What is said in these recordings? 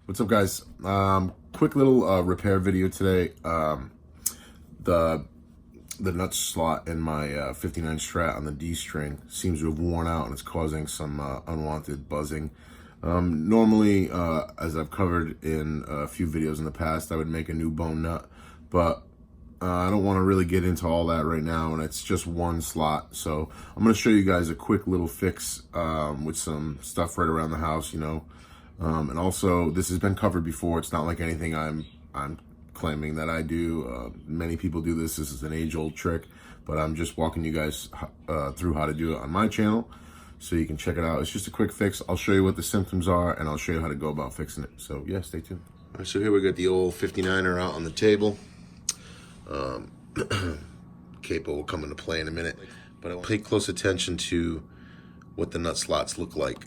What's up, guys? Quick little repair video today. The nut slot in my 59 Strat on the D string seems to have worn out and it's causing some unwanted buzzing. Normally, as I've covered in a few videos in the past, I would make a new bone nut, but I don't want to really get into all that right now, and it's just one slot. So I'm going to show you guys a quick little fix with some stuff right around the house, you know. And also, this has been covered before. It's not like anything I'm claiming that I do. Many people do this. This is an age-old trick, but I'm just walking you guys through how to do it on my channel, so you can check it out. It's just a quick fix. I'll show you what the symptoms are, and I'll show you how to go about fixing it. So yeah, stay tuned. All right, so here we got the old 59er out on the table. Capo will come into play in a minute, but I want to pay close attention to what the nut slots look like.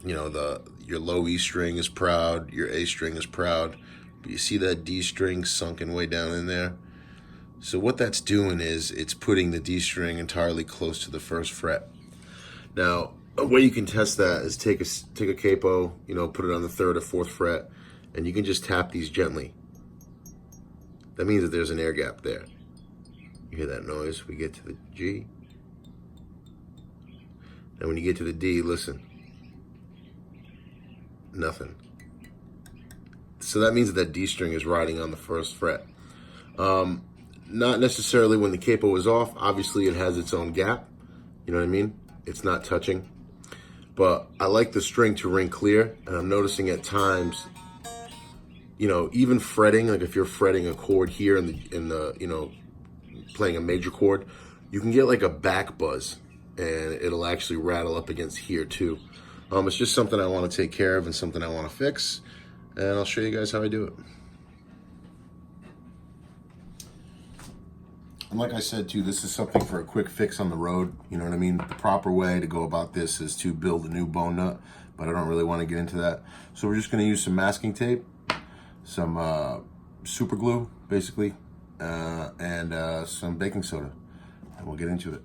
You know, your low E string is proud, your A string is proud, but you see that D string sunken way down in there? So what that's doing is it's putting the D string entirely close to the first fret. Now, a way you can test that is take a capo, you know, put it on the third or fourth fret, and you can just tap these gently. That means that there's an air gap there. You hear that noise? We get to the G. And when you get to the D, listen. Nothing. So that means that D string is riding on the first fret. Not necessarily when the capo is off. Obviously, it has its own gap. You know what I mean? It's not touching. But I like the string to ring clear, and I'm noticing at times, you know, even fretting, like if you're fretting a chord here in the you know, playing a major chord, you can get like a back buzz, and it'll actually rattle up against here too. It's just something I want to take care of and something I want to fix, and I'll show you guys how I do it. And like I said too, this is something for a quick fix on the road. You know what I mean? The proper way to go about this is to build a new bone nut, but I don't really want to get into that. So we're just going to use some masking tape, some super glue, basically, and some baking soda, and we'll get into it.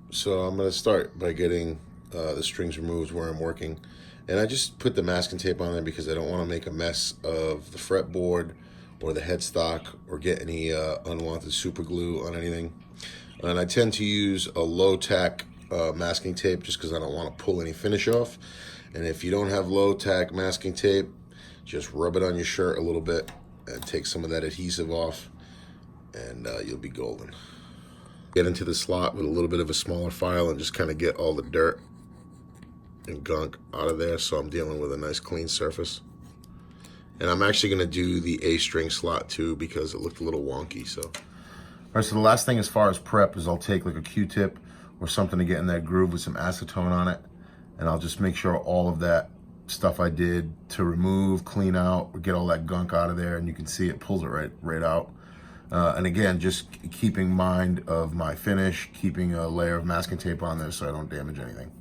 So I'm going to start by getting the strings removed where I'm working, and I just put the masking tape on there because I don't want to make a mess of the fretboard or the headstock or get any unwanted super glue on anything. And I tend to use a low tack masking tape just because I don't want to pull any finish off. And if you don't have low tack masking tape, just rub it on your shirt a little bit and take some of that adhesive off, and you'll be golden. Get into the slot with a little bit of a smaller file and just kind of get all the dirt and gunk out of there, so I'm dealing with a nice clean surface. And I'm actually going to do the A string slot too because it looked a little wonky. So, all right, so the last thing as far as prep is I'll take like a Q-tip or something to get in that groove with some acetone on it, and I'll just make sure all of that stuff I did to remove, clean out, or get all that gunk out of there, and you can see it pulls it right out. And again, just keeping mind of my finish, keeping a layer of masking tape on there so I don't damage anything.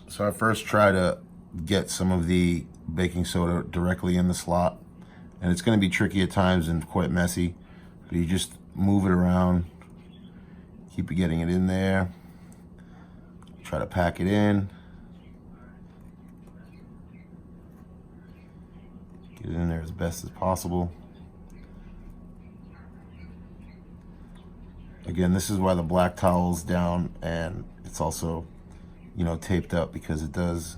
So I first try to get some of the baking soda directly in the slot, and it's going to be tricky at times and quite messy, but you just move it around, keep getting it in there, try to pack it in, get it in there as best as possible. Again, this is why the black towel's down, and it's also, you know, taped up because it does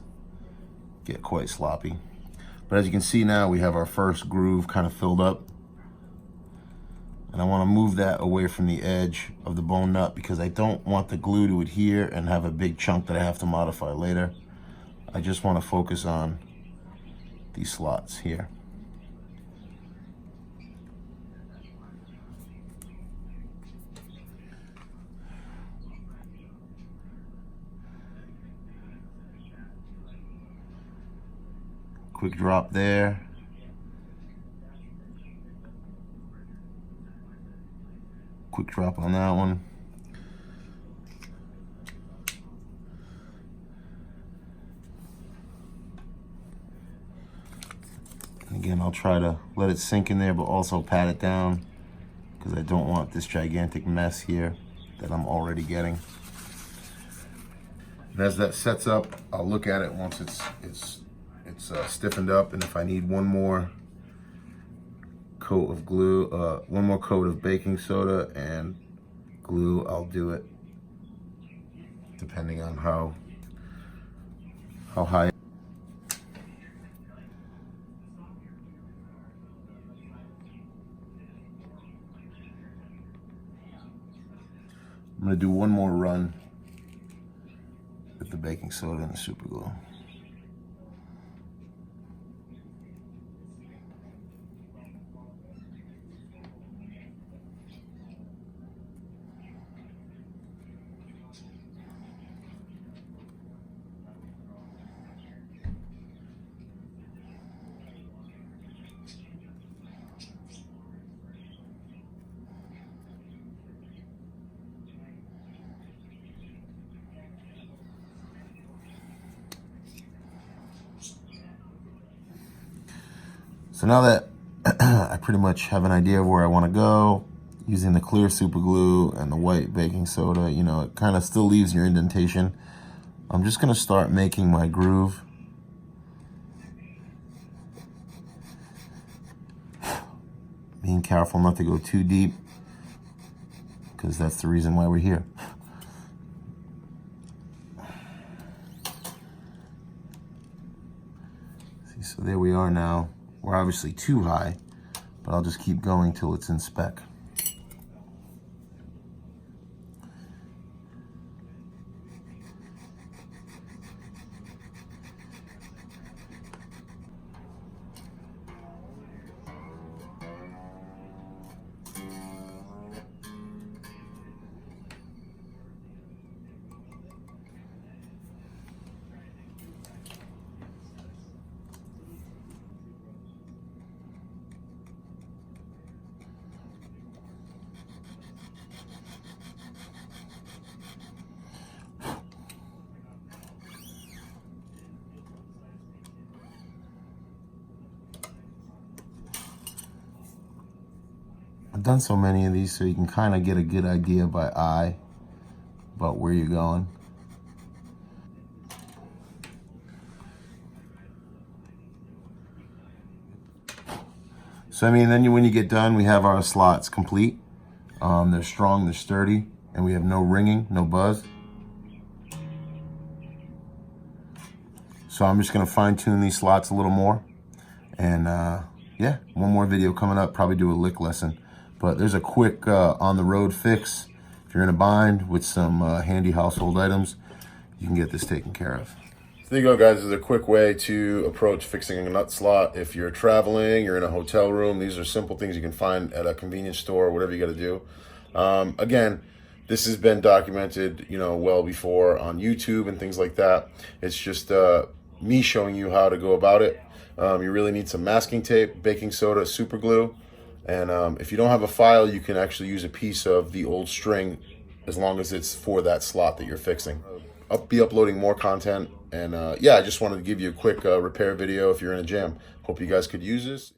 get quite sloppy. But as you can see now, we have our first groove kind of filled up, and I want to move that away from the edge of the bone nut because I don't want the glue to adhere and have a big chunk that I have to modify later. I just want to focus on these slots here. Quick drop there. Quick drop on that one. Again, I'll try to let it sink in there, but also pat it down because I don't want this gigantic mess here that I'm already getting. And as that sets up, I'll look at it once it's stiffened up, and if I need one more coat of glue, one more coat of baking soda and glue, I'll do it, depending on how high. I'm gonna do one more run with the baking soda and the super glue. So now that I pretty much have an idea of where I want to go, using the clear super glue and the white baking soda, you know, it kind of still leaves your indentation. I'm just going to start making my groove. Being careful not to go too deep, because that's the reason why we're here. See, so there we are now. We're obviously too high, but I'll just keep going till it's in spec. I've done so many of these so you can kind of get a good idea by eye about where you're going. So I mean, then when you get done, we have our slots complete. They're strong, they're sturdy, and we have no ringing, no buzz. So I'm just gonna fine tune these slots a little more. And yeah, one more video coming up, probably do a lick lesson. But there's a quick on the road fix. If you're in a bind with some handy household items, you can get this taken care of. So there you go, guys. This is a quick way to approach fixing a nut slot. If you're traveling, you're in a hotel room, these are simple things you can find at a convenience store, whatever you got to do. Again, this has been documented, you know, well before on YouTube and things like that. It's just me showing you how to go about it. You really need some masking tape, baking soda, super glue. And if you don't have a file, you can actually use a piece of the old string as long as it's for that slot that you're fixing. I'll be uploading more content. And yeah, I just wanted to give you a quick repair video if you're in a jam. Hope you guys could use this.